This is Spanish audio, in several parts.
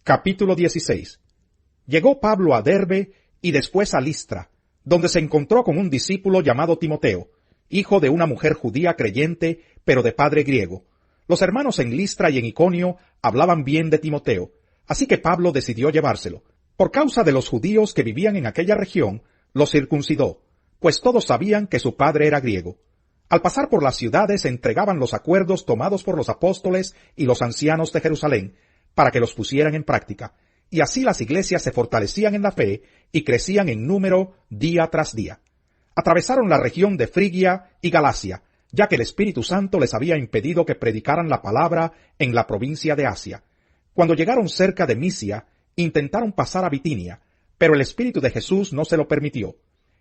Capítulo 16. Llegó Pablo a Derbe y después a Listra, donde se encontró con un discípulo llamado Timoteo, hijo de una mujer judía creyente, pero de padre griego. Los hermanos en Listra y en Iconio hablaban bien de Timoteo, así que Pablo decidió llevárselo. Por causa de los judíos que vivían en aquella región, los circuncidó, pues todos sabían que su padre era griego. Al pasar por las ciudades entregaban los acuerdos tomados por los apóstoles y los ancianos de Jerusalén, para que los pusieran en práctica, y así las iglesias se fortalecían en la fe y crecían en número día tras día. Atravesaron la región de Frigia y Galacia, ya que el Espíritu Santo les había impedido que predicaran la palabra en la provincia de Asia. Cuando llegaron cerca de Misia, intentaron pasar a Bitinia, pero el Espíritu de Jesús no se lo permitió.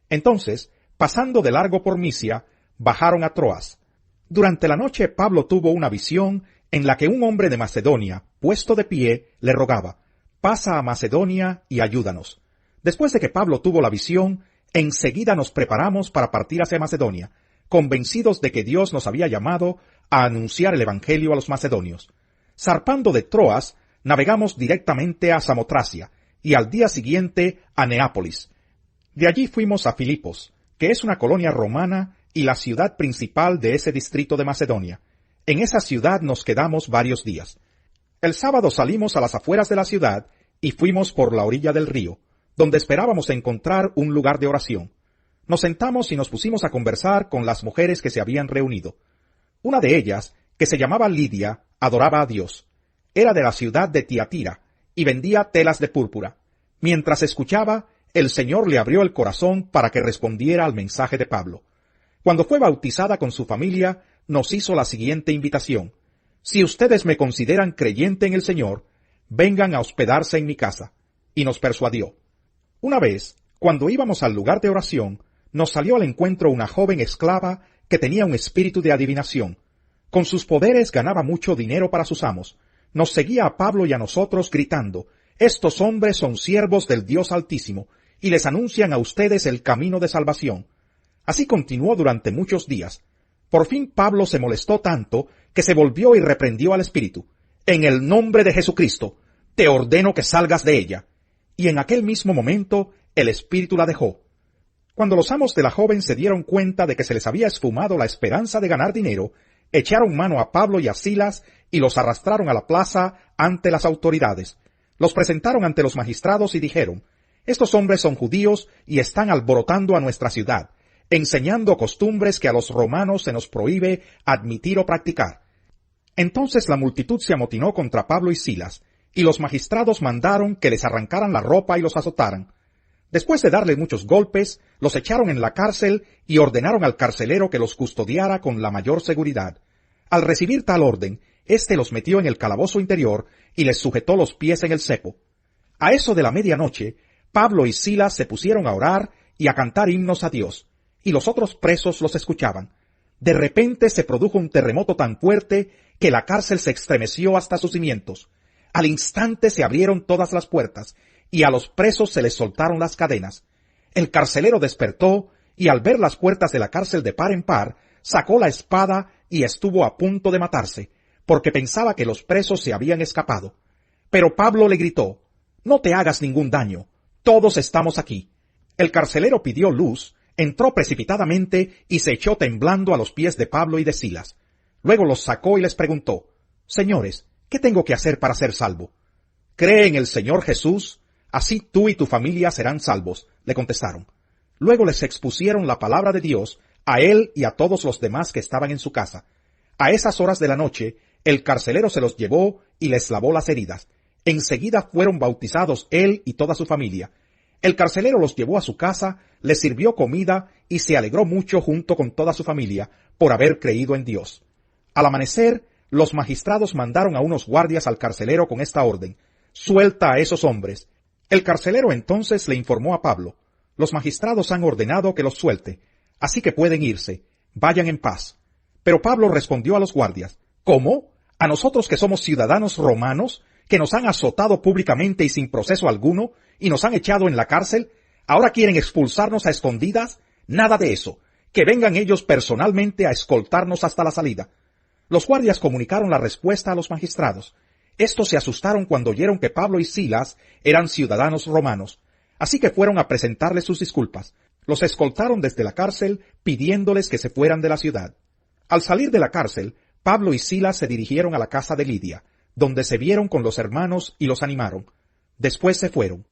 Entonces, pasando de largo por Misia, bajaron a Troas. Durante la noche Pablo tuvo una visión en la que un hombre de Macedonia, puesto de pie, le rogaba: «Pasa a Macedonia y ayúdanos». Después de que Pablo tuvo la visión, enseguida nos preparamos para partir hacia Macedonia, convencidos de que Dios nos había llamado a anunciar el Evangelio a los macedonios. Zarpando de Troas, navegamos directamente a Samotracia y al día siguiente a Neápolis. De allí fuimos a Filipos, que es una colonia romana y la ciudad principal de ese distrito de Macedonia. En esa ciudad nos quedamos varios días. El sábado salimos a las afueras de la ciudad y fuimos por la orilla del río, donde esperábamos encontrar un lugar de oración. Nos sentamos y nos pusimos a conversar con las mujeres que se habían reunido. Una de ellas, que se llamaba Lidia, adoraba a Dios. Era de la ciudad de Tiatira y vendía telas de púrpura. Mientras escuchaba, el Señor le abrió el corazón para que respondiera al mensaje de Pablo. Cuando fue bautizada con su familia, nos hizo la siguiente invitación: «Si ustedes me consideran creyente en el Señor, vengan a hospedarse en mi casa», y nos persuadió. Una vez, cuando íbamos al lugar de oración, nos salió al encuentro una joven esclava que tenía un espíritu de adivinación. Con sus poderes ganaba mucho dinero para sus amos. Nos seguía a Pablo y a nosotros gritando: «Estos hombres son siervos del Dios Altísimo, y les anuncian a ustedes el camino de salvación». Así continuó durante muchos días. Por fin Pablo se molestó tanto que se volvió y reprendió al espíritu: «En el nombre de Jesucristo, te ordeno que salgas de ella». Y en aquel mismo momento el espíritu la dejó. Cuando los amos de la joven se dieron cuenta de que se les había esfumado la esperanza de ganar dinero, echaron mano a Pablo y a Silas y los arrastraron a la plaza ante las autoridades. Los presentaron ante los magistrados y dijeron: «Estos hombres son judíos y están alborotando a nuestra ciudad, enseñando costumbres que a los romanos se nos prohíbe admitir o practicar». Entonces la multitud se amotinó contra Pablo y Silas, y los magistrados mandaron que les arrancaran la ropa y los azotaran. Después de darles muchos golpes, los echaron en la cárcel y ordenaron al carcelero que los custodiara con la mayor seguridad. Al recibir tal orden, éste los metió en el calabozo interior y les sujetó los pies en el cepo. A eso de la medianoche, Pablo y Silas se pusieron a orar y a cantar himnos a Dios, y los otros presos los escuchaban. De repente se produjo un terremoto tan fuerte que la cárcel se estremeció hasta sus cimientos. Al instante se abrieron todas las puertas, y a los presos se les soltaron las cadenas. El carcelero despertó, y al ver las puertas de la cárcel de par en par, sacó la espada y estuvo a punto de matarse, porque pensaba que los presos se habían escapado. Pero Pablo le gritó: «No te hagas ningún daño, todos estamos aquí». El carcelero pidió luz, entró precipitadamente y se echó temblando a los pies de Pablo y de Silas. Luego los sacó y les preguntó: «Señores, ¿qué tengo que hacer para ser salvo?». «Cree en el Señor Jesús, así tú y tu familia serán salvos», le contestaron. Luego les expusieron la palabra de Dios a él y a todos los demás que estaban en su casa. A esas horas de la noche, el carcelero se los llevó y les lavó las heridas. Enseguida fueron bautizados él y toda su familia. El carcelero los llevó a su casa, les sirvió comida y se alegró mucho junto con toda su familia por haber creído en Dios. Al amanecer, los magistrados mandaron a unos guardias al carcelero con esta orden: «Suelta a esos hombres». El carcelero entonces le informó a Pablo: «Los magistrados han ordenado que los suelte, así que pueden irse. Vayan en paz». Pero Pablo respondió a los guardias: «¿Cómo? ¿A nosotros que somos ciudadanos romanos, que nos han azotado públicamente y sin proceso alguno, y nos han echado en la cárcel? ¿Ahora quieren expulsarnos a escondidas? Nada de eso. Que vengan ellos personalmente a escoltarnos hasta la salida». Los guardias comunicaron la respuesta a los magistrados. Estos se asustaron cuando oyeron que Pablo y Silas eran ciudadanos romanos, así que fueron a presentarles sus disculpas. Los escoltaron desde la cárcel pidiéndoles que se fueran de la ciudad. Al salir de la cárcel, Pablo y Silas se dirigieron a la casa de Lidia, donde se vieron con los hermanos y los animaron. Después se fueron.